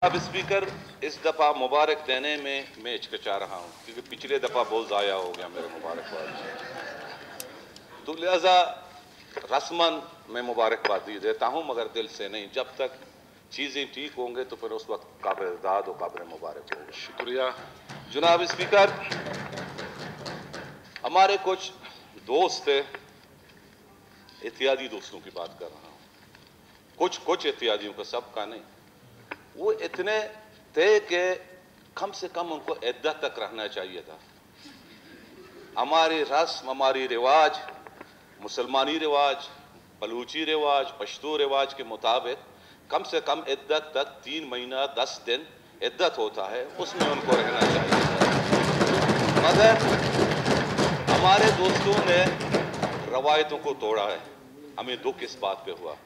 अब स्पीकर, इस दफ़ा मुबारक देने में मैं हिचकिचा रहा हूँ क्योंकि पिछले दफ़ा बहुत ज़ाया हो गया मेरे मुबारकबाद। तो लिहाजा रस्मन मैं मुबारकबाद देता हूँ मगर दिल से नहीं। जब तक चीज़ें ठीक होंगे तो फिर उस वक्त काबिल दाद और काबिल मुबारक होगा। शुक्रिया जनाब स्पीकर। हमारे कुछ दोस्त थे, एहतियाती दोस्तों की बात कर रहा हूँ, कुछ एहतियातियों का, सबका नहीं। वो इतने थे कि कम से कम उनको इद्दत तक रहना चाहिए था। हमारी रस्म, हमारी रिवाज, मुसलमानी रिवाज, बलूची रिवाज, पश्तो रिवाज के मुताबिक कम से कम इद्दत तक 3 महीना 10 दिन इद्दत होता है, उसमें उनको रहना चाहिए था। मगर हमारे दोस्तों ने रवायतों को तोड़ा है, हमें दुख इस बात पे हुआ।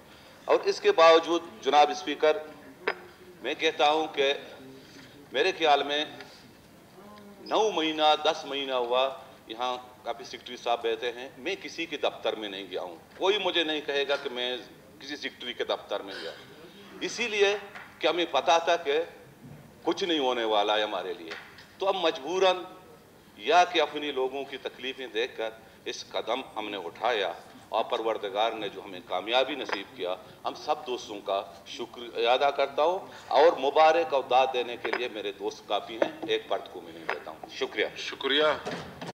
और इसके बावजूद जनाब स्पीकर, मैं कहता हूं कि मेरे ख्याल में 9 महीना 10 महीना हुआ यहाँ काफ़ी सेक्रेटरी साहब बैठे हैं, मैं किसी के दफ्तर में नहीं गया हूँ। कोई मुझे नहीं कहेगा कि मैं किसी सेक्रेटरी के दफ्तर में गया, इसीलिए कि हमें पता था कि कुछ नहीं होने वाला है हमारे लिए। तो अब मजबूरन या कि अपनी लोगों की तकलीफ़ें देखकर इस कदम हमने उठाया और परवरदिगार ने जो हमें कामयाबी नसीब किया, हम सब दोस्तों का शुक्र अदा करता हूँ। और मुबारक और दाद देने के लिए मेरे दोस्त काफ़ी हैं, एक पर्द को मैं नहीं देता हूँ। शुक्रिया।